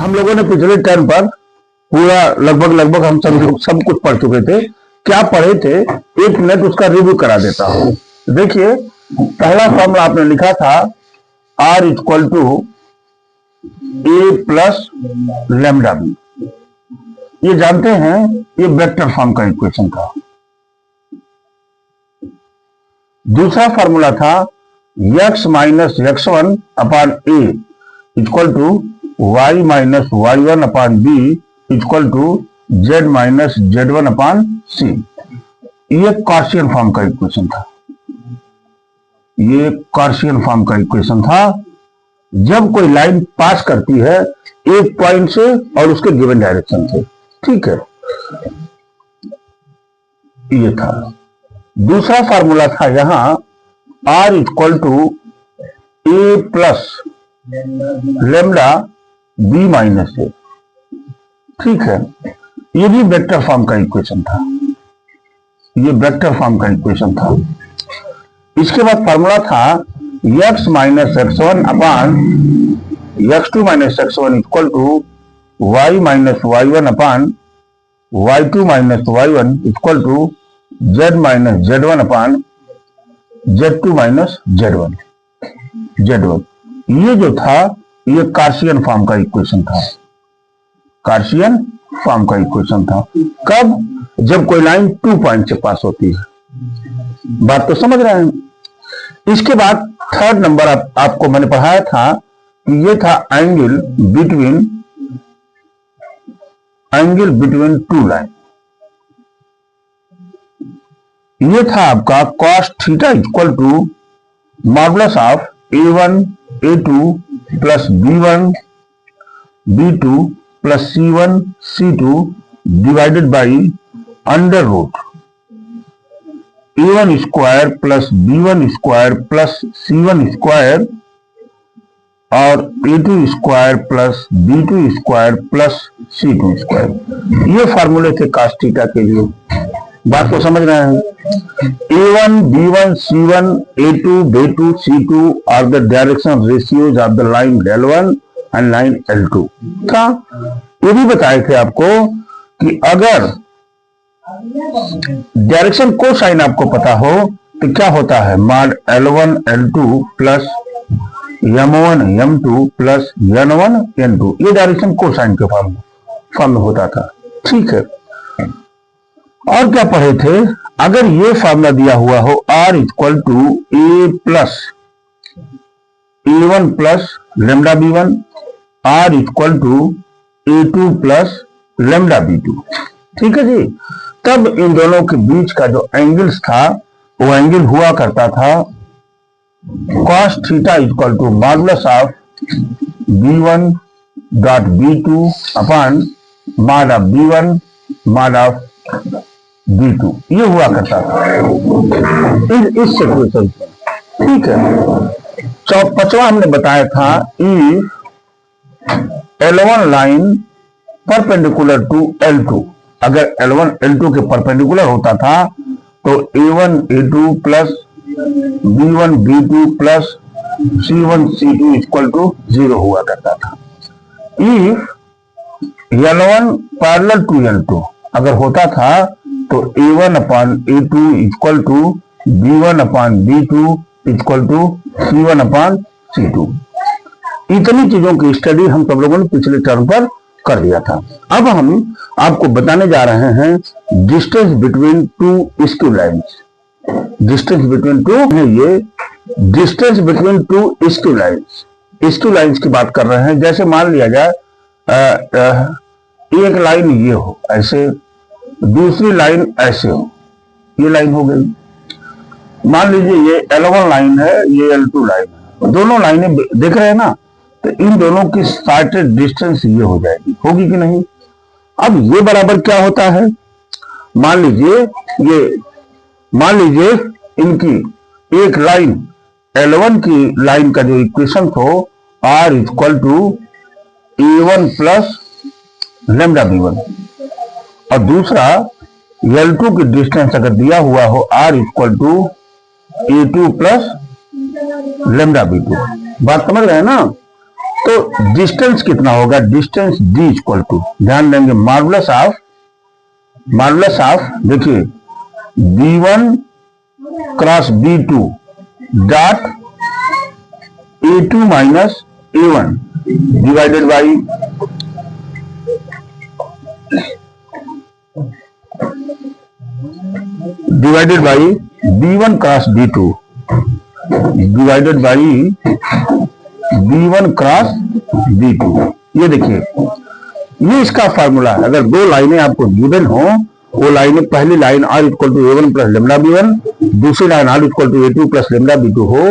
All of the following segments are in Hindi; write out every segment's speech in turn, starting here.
हम लोगों ने पिछले टर्म पर पूरा लगभग हम सब कुछ पढ़ चुके थे। क्या पढ़े थे, 1 मिनट उसका रिव्यू करा देता हूं। देखिए, पहला फॉर्मूला आपने लिखा था R equal to A plus lambda B. ये जानते हैं, ये वेक्टर फॉर्म का इक्वेशन था। दूसरा फॉर्मूला था x minus x1 upon A equal to y minus y1 upon B equal to z minus z1 upon C. ये कार्शियन फॉर्म का इक्वेशन था। ये कार्शियन फॉर्म का इक्वेशन था। जब कोई लाइन पास करती है एक पॉइंट से और उसके गिवन डायरेक्शन से, ठीक है, ये था। दूसरा फॉर्मूला था यहां R equal to A plus lambda B minus A, ठीक है। ये भी वेक्टर फॉर्म का इक्वेशन था। ये वेक्टर फॉर्म का इक्वेशन था। इसके बाद फॉर्मूला था x minus x1 upon x2 minus x1 equal to y minus y1 upon y2 minus y1 equal to z minus z1 upon z2 minus z1। ये जो था, ये कार्शियन फॉर्म का इक्वेशन था। कार्शियन फॉर्म का इक्वेशन था। कब? जब कोई लाइन 2 पॉइंट से पास होती है। बात तो समझ रहे हैं। इसके बाद थर्ड नंबर आपको मैंने पढ़ाया था कि ये था एंगल बिटवीन टू लाइन। ये था आपका cos theta equal to modulus of a1 a2 plus b1 b2 plus c1 c2 divided by under root a1 square plus b1 square plus c1 square और a2 square plus b2 square plus c2 square. ये फार्मूले थे cos थीटा के लिए। बात को समझ रहे हैं। a1 b1 c1 a2 b2 c2 are the direction ratios of the line L1 and line L2 था। ये भी बताए थे आपको कि अगर डायरेक्शन को साइन आपको पता हो तो क्या होता है, mod L1 L2 plus M1 M2 plus N1 N2। ये डायरेक्शन को साइन के फॉर्म में होता था, ठीक है। और क्या पढ़े थे, अगर ये फॉर्मूला दिया हुआ हो R equal to A plus a1 plus lambda b1, R equal to a2 plus lambda b2, ठीक है जी। तब इन दोनों के बीच का जो एंगल्स था वो एंगल हुआ करता था cos theta equal to modulus of b1 dot b2 upon mod of b1 mod of b2। ये हुआ करता था इस सिचुएशन में, ठीक है। पांचवा हमने बताया था if L1 line perpendicular to L2, अगर L1 L2 के परपेंडिकुलर होता था तो A1 A2 plus B1 B2 plus C1 C2 equal to 0 हुआ करता था। If L1 parallel to L2 अगर होता था तो A1 upon A2 equal to B1 upon B2 equal to C1 upon C2। इतनी चीजों की स्टडी हम सब लोगों ने पिछले टर्म पर कर दिया था। अब हम आपको बताने जा रहे हैं distance between to skew lines. Distance between to है, ये distance between to skew lines. Skew lines की बात कर रहे हैं। जैसे मान लिया जाए एक लाइन ये हो ऐसे, दूसरी लाइन ऐसे हो, ये लाइन हो गई। मान लीजिए ये L1 लाइन है, ये L2 लाइन है, दोनों लाइनें देख रहे हैं ना, तो इन दोनों की स्टार्टेड डिस्टेंस ये हो जाएगी, होगी कि नहीं। अब ये बराबर क्या होता है, मान लीजिए इनकी एक लाइन L1 की लाइन का जो इक्वेशन हो R equal to A1 plus lambda B1 और दूसरा L2 की डिस्टेंस अगर दिया हुआ हो R equal to A2 plus lambda B2। बात समझ रहे हैं ना। तो डिस्टेंस कितना होगा, डिस्टेंस d इक्वल टू, ध्यान देंगे मार्वलस ऑफ देखिए b1 cross b2 dot a2 minus a1 divided by b1 cross b2 divided by b1 cross b2। ये देखिए, ये इसका फार्मूला है। अगर दो लाइनें आपको गिवन हो, वो लाइनें, पहली line r equal to a1 plus lambda b1, दूसरी line r equal to a2 plus lambda b2 हो,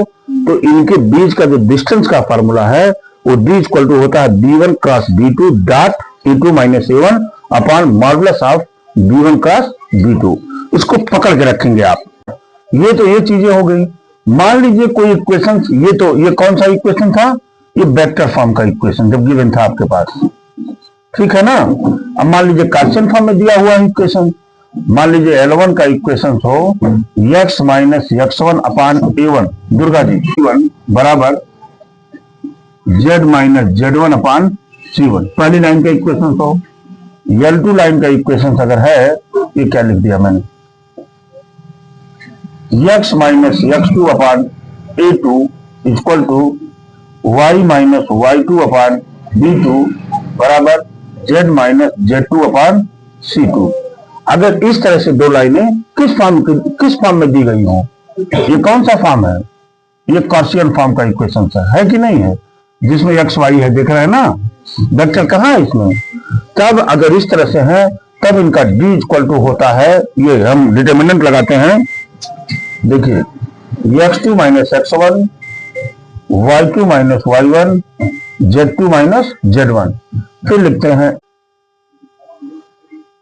तो इनके बीच का जो डिस्टेंस का फार्मूला है वो d इक्वल टू होता है b1 cross b2 dot a2 minus a1 upon modulus of b1 cross b2। इसको पकड़ के रखेंगे आप। ये तो ये चीजें हो गई। मान लीजिए कोई इक्वेशन, ये कौन सा इक्वेशन था, ये वेक्टर फॉर्म का इक्वेशन जब गिवन था आपके पास, ठीक है ना। अब मान लीजिए कार्टेशियन फॉर्म में दिया हुआ इक्वेशन, मान लीजिए L1 का इक्वेशन हो x माइनस x1 अपान a1, दुर्गा जी c1 बराबर z माइनस z1 अपान c1, पहली लाइन का इक्वेशन हो। L2 लाइन का इक्वेशन अगर है, ये क्या लिख दिया मैंने, x minus x2 upon a2 equal to y minus y2 upon b2 बराबर z माइनस z2 अपान c2। अगर इस तरह से दो लाइनें किस फॉर्म में दी गई हो, ये कौन सा फॉर्म है, ये कार्टेशियन फॉर्म का इक्वेशन है कि नहीं है, जिसमें x y है, देख रहे हैं ना, वेक्टर कहाँ है इसमें। तब अगर इस तरह से है, तब इनका d इक्वल टू होता है, ये हम डिटरमिनेंट लगाते हैं, देखिए x2 minus x1 y2 minus y1 z2 minus z1, फिर लिखते हैं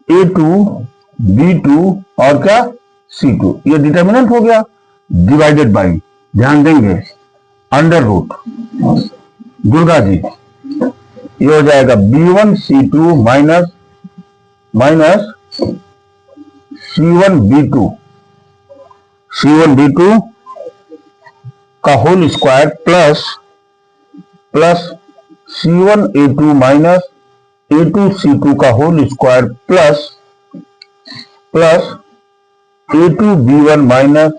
a2 b2 और क्या c2, ये डिटरमिनेंट हो गया, डिवाइडेड बाई, ध्यान देंगे अंडर रूट, दुर्गा जी ये हो जाएगा b1 c2 minus c1 b2 का whole square plus c1 a2 minus a2 c2 का whole square plus a2 b1 minus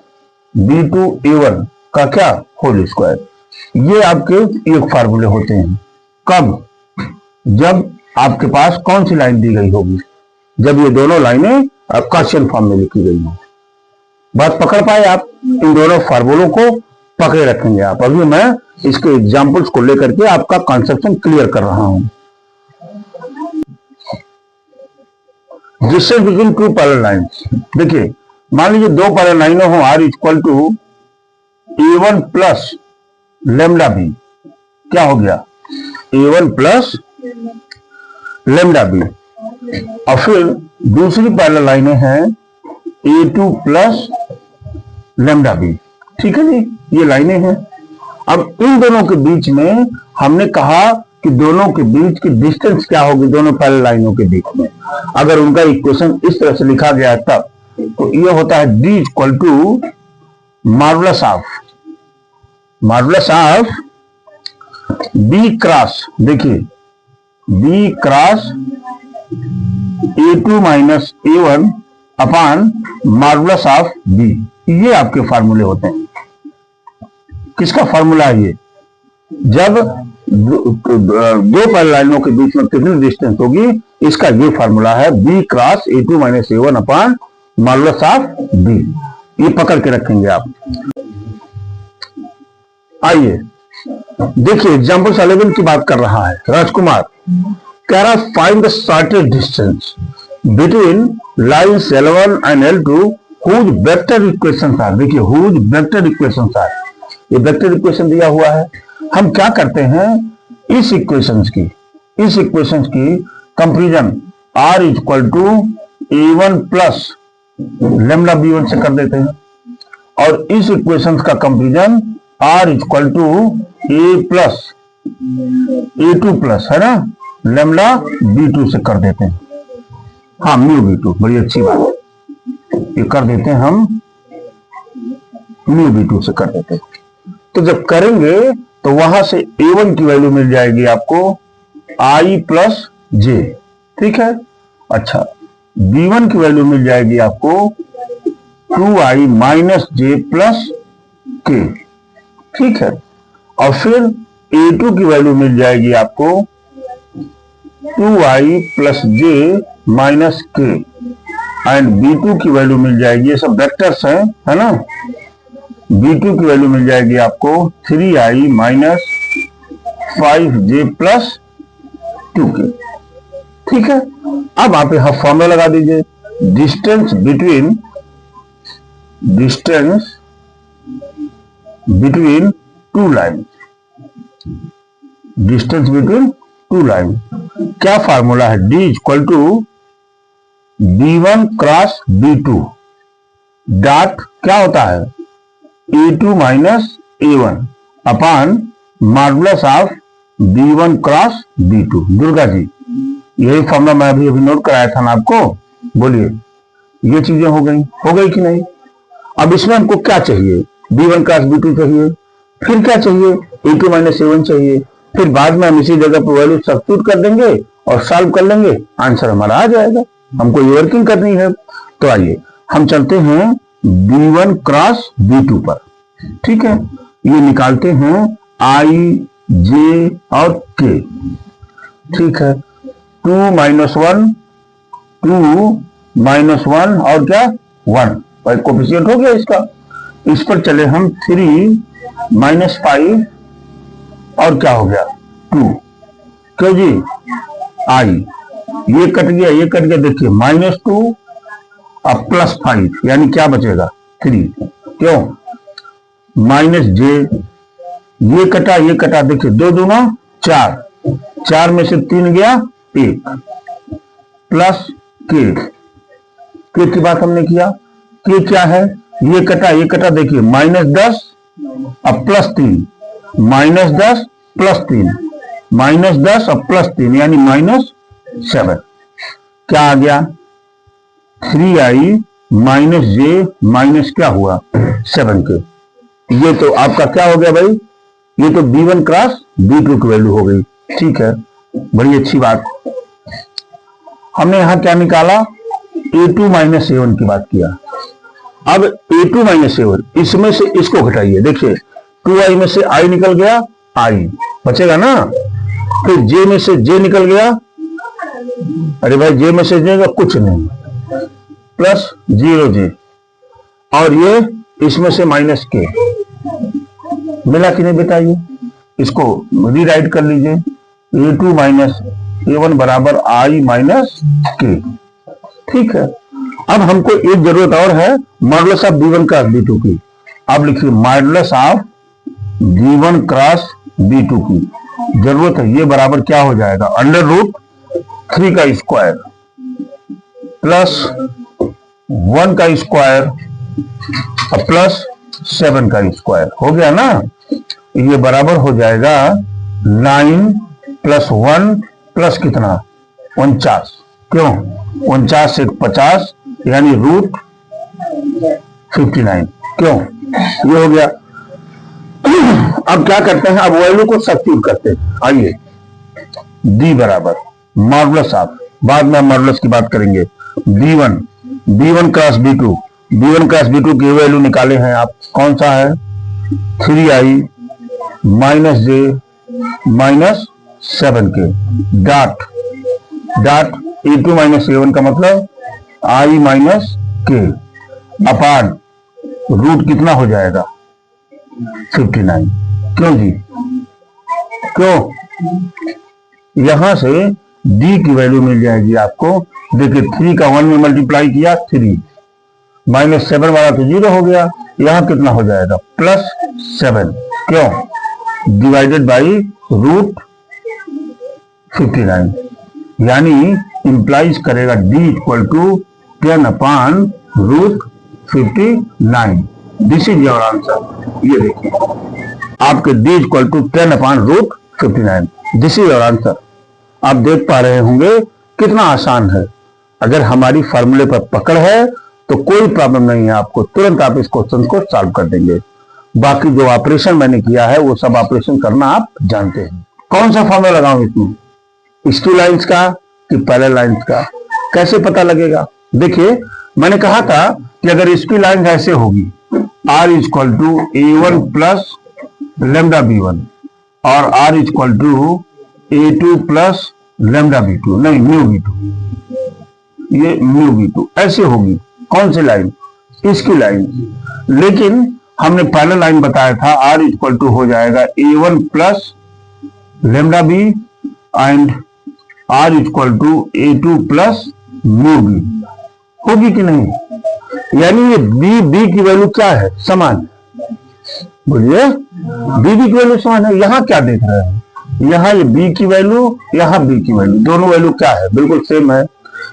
b2 a1 का क्या होल स्क्वायर। ये आपके एक फार्मूले होते हैं। कब, जब आपके पास कौन सी लाइन दी गई होगी, जब ये दोनों लाइनें कार्टेशियन फॉर्म में लिखी गई हो। बात पकड़ पाए आप, इन दोनों फार्मूलों को पकड़े रखेंगे आप। अभी मैं इसके एग्जांपल्स को लेकर के आपका कॉन्सेप्शन क्लियर कर रहा हूं। Distance between two parallel lines, देखिए मान लीजिए दो पैरेलल लाइनें हो, r equal to a1 plus lambda B, क्या हो गया a1 प्लस लेमडा बी, और फिर दूसरी पैरेलल लाइनें हैं a2 प्लस लेमडा बी, ठीक है जी, ये लाइनें हैं। अब इन दोनों के बीच में हमने कहा कि दोनों के बीच की डिस्टेंस क्या होगी, दोनों पैरेलल लाइनों के बीच में। अगर उनका इक्वेशन इस तरह से लिखा गया तब, तो ये होता है d equal to modulus of b cross, देखिए b cross a2 minus a1 upon modulus of b। ये आपके फार्मूले होते हैं। किसका फार्मूला है ये, जब दो पैरेलल लाइनों के बीच में कितनी डिस्टेंस होगी, इसका ये फार्मूला है b cross a2 minus a1 upon modulus of b। ये पकड़ के रखेंगे आप। आइए देखिए एग्जांपल 11 की बात कर रहा है राजकुमार, कह रहा find the shortest distance between lines L1 and L2 whose vector equations are, देखिए whose vector equations are, ये वेक्टर इक्वेशन दिया हुआ है। हम क्या करते हैं, इस इक्वेशंस की comparison r equal to a1 plus lambda b1 से कर देते हैं, और इस इक्वेशंस का comparison r equal to a plus a2 plus है ना लेमडा b2 से कर देते हैं। हाँ म्यू b2, बड़ी अच्छी बात है, ये कर देते हैं हम म्यू b2 से कर देते हैं। तो जब करेंगे तो वहां से A1 की वैल्यू मिल जाएगी आपको I प्लस जे, ठीक है। अच्छा, B1 की वैल्यू मिल जाएगी आपको 2I माइनस जे प्लस के, ठीक है। और फिर A2 की वैल्यू मिल जाएगी आपको 2I प्लस जे माइनस के, एंड B2 की वैल्यू मिल जाएगी, ये सब वेक्टर्स हैं, है ना। B2 की वैल्यू मिल जाएगी आपको 3I minus 5J plus 2K, ठीक है। अब आप यहां फॉर्मूला लगा दीजिए, distance between two line, distance between two line क्या फार्मूला है, D equal to B1 cross B2 dot क्या होता है A2 minus A1 upon modulus of B1 cross B2। Durga ji, यही फॉर्मूला मैं अभी नोट कराया था ना आपको, बोलिए ये चीजें हो गई कि नहीं। अब इसमें हमको क्या चाहिए, B1 क्रॉस B2 चाहिए, फिर क्या चाहिए A2 माइनस A1 चाहिए, फिर बाद में हम इसी जगह पर वैल्यू सब्स्टिट्यूट कर देंगे और सॉल्व कर लेंगे, आंसर हमारा आ जाएगा। हमको ये वर्किंग करनी है। तो आइए हम चलते हैं B1 क्रॉस B2 पर, ठीक है। ये निकालते हैं I J और K, ठीक है। 2 माइनस 1 और क्या 1 कोफिशिएंट हो गया इसका। इस पर चले हम 3 माइनस 5 और क्या हो गया 2, क्यों जी I, ये कट गया, देखिए -2 अब +5 यानी क्या बचेगा 3, क्यों माइनस जे, ये कटा देखिए 2 दूना 4 में से 3 गया 1 प्लस के की बात हमने किया, के क्या है, ये कटा देखिए -10 अब +3, -10 अब +3 यानी -7, क्या आ गया 3I माइनस जे माइनस क्या हुआ 7 के। ये तो आपका क्या हो गया भाई, ये तो B1 क्रॉस B2 की वैल्यू हो गई, ठीक है, बड़ी अच्छी बात। हमने यहां क्या निकाला A2 माइनस A1 की बात किया। अब A2 माइनस A1 इसमें से इसको घटाइए, देखिए 2I में से I निकल गया, I बचेगा ना, फिर J में से J निकल गया, अरे भाई J में से J कुछ नहीं, प्लस 0J, और ये इसमें से माइनस के, मिला कि नहीं बेटा, ये इसको रीराइट कर लीजिए, A2 माइनस A1 बराबर I माइनस के, ठीक है। अब हमको एक जरूरत और है, modulus of B1 cross B2 की। अब लिखिए modulus of B1 cross B2 की जरूरत है, ये बराबर क्या हो जाएगा √3 का स्क्वायर प्लस 1 का स्क्वायर प्लस 7 का स्क्वायर, हो गया ना। ये बराबर हो जाएगा 9 प्लस 1 प्लस कितना 49, क्यों 49 से 50 यानी √59, क्यों ये हो गया। अब क्या करते हैं, अब वैल्यू को सब्स्टिट्यूट करते हैं। आइए D बराबर मॉडुलस ऑफ, बाद में मॉडुलस की बात करेंगे, B1 क्रॉस B2 की वैल्यू निकाले हैं आप, कौन सा है 3I minus J minus 7K dot A2 minus A1 का मतलब I माइनस के अपान रूट कितना हो जाएगा 59, क्यों जी, क्यों, यहां से D की वैल्यू मिल जाएगी आपको, देखिए 3 का 1 में मल्टीप्लाई किया 3, -7 वाला तो 0 हो गया, यहां कितना हो जाएगा +7, क्यों डिवाइडेड बाई √59, यानी इंप्लाइज करेगा D equal to 10 upon √59। This is your answer. ये देखिए आपके D equal to 10 upon √59, this is your answer. आप देख पा रहे होंगे कितना आसान है। अगर हमारी फॉर्मूले पर पकड़ है तो कोई प्रॉब्लम नहीं है, आपको तुरंत आप इस क्वेश्चन को सॉल्व कर देंगे। बाकी जो ऑपरेशन मैंने किया है वो सब ऑपरेशन करना आप जानते हैं। कौन सा फॉर्मूला लगाऊं इसमें, इसकी लाइंस का कि पैरेलल लाइंस का, कैसे पता लगेगा? देखिए मैंने कहा था कि अगर इसकी लाइन ऐसे होगी R equal to A1 plus lambda B1 और R equal to A2 plus lambda B2, नहीं म्यू B2, ये म्यू B2 ऐसे होगी। कौन सी लाइन? इसकी लाइन। लेकिन हमने पहला लाइन बताया था R इक्वल टू हो जाएगा A1 plus lambda B and R equal to A2 plus mu B। होगी कि नहीं? यानी ये बी की वैल्यू क्या है? समान है। बोलिए, बी की वैल्यू समान है। यहां क्या देख रहे हैं? यहाँ ये बी की वैल्यू, यहाँ बी की वैल्यू, दोनों वैल्यू क्या है? बिल्कुल सेम है।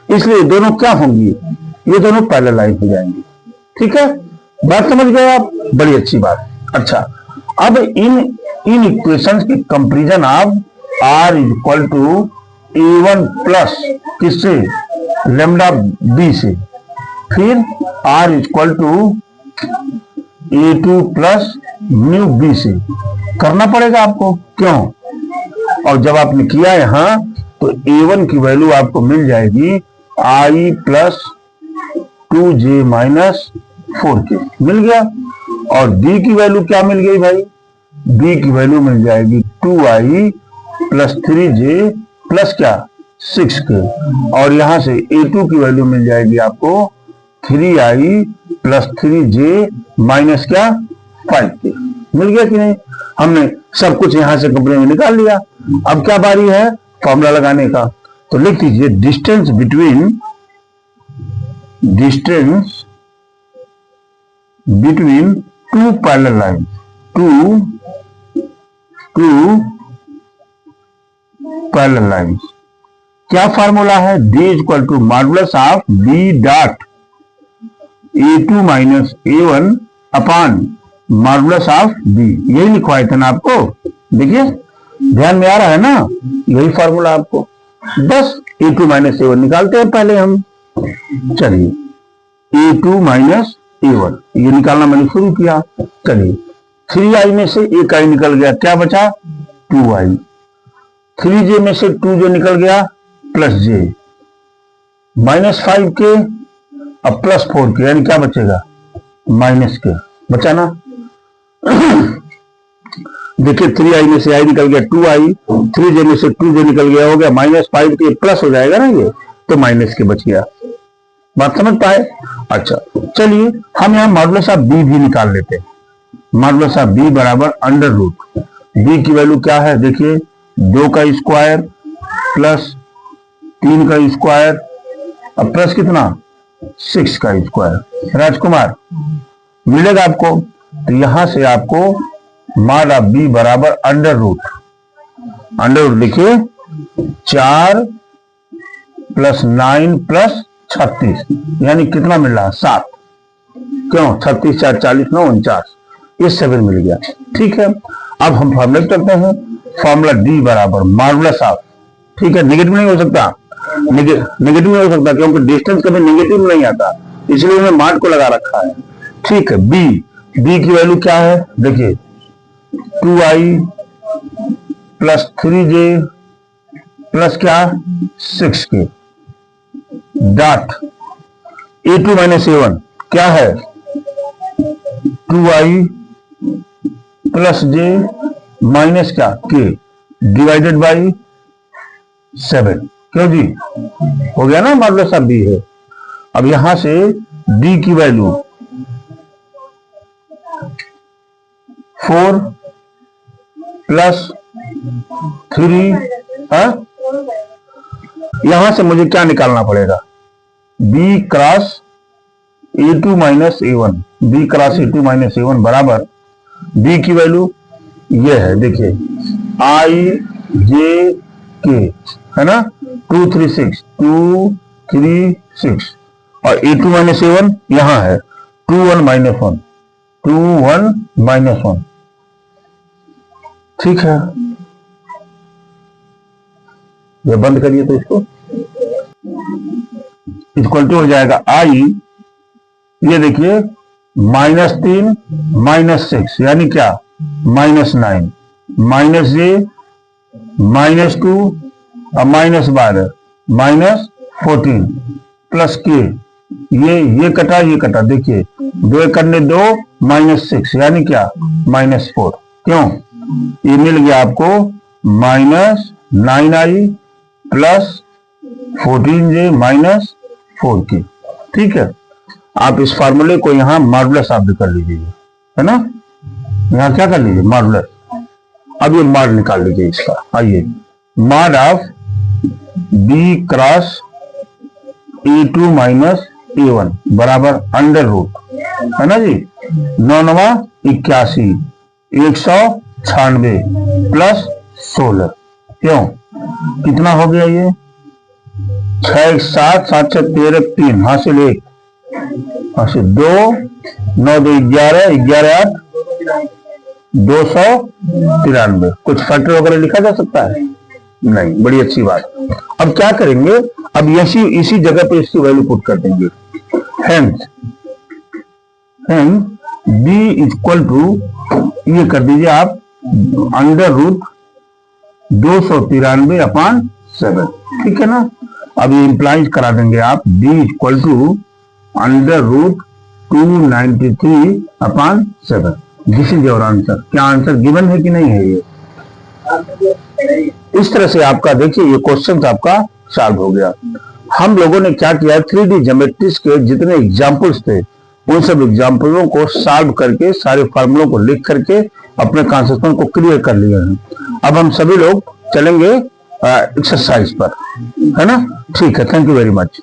इसलिए दोनों क्या होंगी? ये दोनों पैरेलल लाइन हो जाएंगी। ठीक है, बात समझ गए आप? बड़ी अच्छी बात। अच्छा, अब इन इक्वेशंस के कंपैरिजन आप R equal to A1 plus किससे? लेमडा B से, फिर R equal to A2 plus mu B से करना पड़ेगा आपको। क्यों? और जब आपने किया यहां तो A1 की वैल्यू आपको मिल जाएगी I plus 2J minus 4K मिल गया। और D की वैल्यू क्या मिल गई भाई? D की वैल्यू मिल जाएगी 2I प्लस 3J प्लस क्या? 6K। और यहां से A2 की वैल्यू मिल जाएगी आपको 3I प्लस 3J माइनस क्या? 5K। मिल गया कि नहीं? हमने सब कुछ यहां से कंपनी में निकाल लिया। अब क्या बारी है फॉर्मूला लगाने का। तो लिख दीजिए distance between two parallel line, two parallel lines. क्या फार्मूला है? D equal to modulus of B dot A2 minus A1 upon modulus of B। यही लिखवाए थे ना आपको? देखिए ध्यान में आ रहा है ना? यही फार्मूला आपको। बस A2 माइनस A1 निकालते हैं पहले हम। चलिए A2 माइनस A1 ये निकालना मैंने शुरू किया। चलिए 3I में से एक I निकल गया, क्या बचा? 2I। 3J में से 2J निकल गया प्लस J माइनस 5K अब प्लस 4K, यानी क्या बचेगा? माइनस K बचा ना। देखिए 3I में से I निकल गया 2I, 3J में से 2J निकल गया, हो गया माइनस 5K, प्लस हो जाएगा ना ये, तो माइनस K बच गया। बात समझ पाए? अच्छा चलिए हम यहाँ मॉडुलस ऑफ B भी निकाल लेते हैं। मॉडुलस ऑफ B बराबर अंडर रूट B की वैल्यू क्या है? देखिए 2 का स्क्वायर प्लस 3 का स्क्वायर अब प्लस कितना? 6 का स्क्वायर। राजकुमार मिलेगा आपको? तो यहां से आपको मॉड ऑफ B बराबर अंडर रूट देखिए 4 प्लस 9 प्लस 36, यानी कितना मिल रहा है? 7। क्यों? 36 4 40 9 49, ये 7 मिल गया। ठीक है, अब हम फॉर्मूला करते हैं। फॉर्मूला D बराबर मॉडुलस ऑफ, ठीक है, नेगेटिव नहीं हो सकता, नेगेटिव नहीं हो सकता क्योंकि डिस्टेंस कभी नेगेटिव नहीं आता, इसलिए हमने मॉड को लगा रखा है। ठीक है, B की वैल्यू क्या है? देखिए 2I प्लस 3J प्लस क्या? 6K dot A2 minus A1 क्या है? 2I प्लस J माइनस क्या? K divided by 7। क्यों जी? हो गया ना, मॉडुलस ऑफ B है। अब यहां से D की वैल्यू 4 प्लस 3, यहां से मुझे क्या निकालना पड़ेगा? B cross A2 minus A1, B cross A2 minus A1 बराबर B की वैल्यू ये है, देखिए I J K है ना, 2 3 6 2 3 6 और A2 माइनस A1 यहां है 2 1 माइनस 1 2 1 माइनस 1। ठीक है, ये बंद करिए तो इसको इक्वल टू हो जाएगा I, ये देखिए -3 -6 यानी क्या, -9, -j -2 और -12 -14 प्लस के, ये कटा, देखिए 2 करने 2 -6 यानी क्या, -4। क्यों, ये मिल गया आपको -9i प्लस 14j -4k। ठीक है, आप इस फार्मूले को यहां मॉडुलस आप भी कर लीजिए, है ना, यहां क्या कर लीजिए, मॉडुलस। अब ये मॉड निकाल लीजिए इसका, आइए, mod of b cross a2 minus a1 बराबर अंडर रूट, है ना जी, 9 81 196 प्लस 16। क्यों, कितना हो गया ये, 6 7 7 6 13 3 हासिल 1 हासिल 2 9 2 11 11 8 293। कुछ फैक्टर वगैरह लिखा जा सकता है, नहीं, बड़ी अच्छी बात। अब क्या करेंगे, अब इसी जगह पे इसकी वैल्यू पुट कर देंगे। हेंस b इक्वल टू, ये कर दीजिए आप अंडर रूट 293/7, ठीक है ना। अब ये इंप्लाइज करा देंगे आप, b equal to under root 293/7। This is your answer. क्या आंसर गिवन है कि नहीं है ये, इस तरह से आपका देखिए ये क्वेश्चन आपका सॉल्व हो गया। हम लोगों ने क्या किया, 3D ज्योमेट्रिक्स के जितने एग्जाम्पल्स थे उन सब एग्जाम्पलों को सॉल्व करके, सारे फार्मूलों को लिख करके अपने कॉन्सेप्ट को क्लियर कर लिए हैं। अब हम सभी लोग चलेंगे एक्सरसाइज पर, है ना। ठीक है, थैंक यू वेरी मच।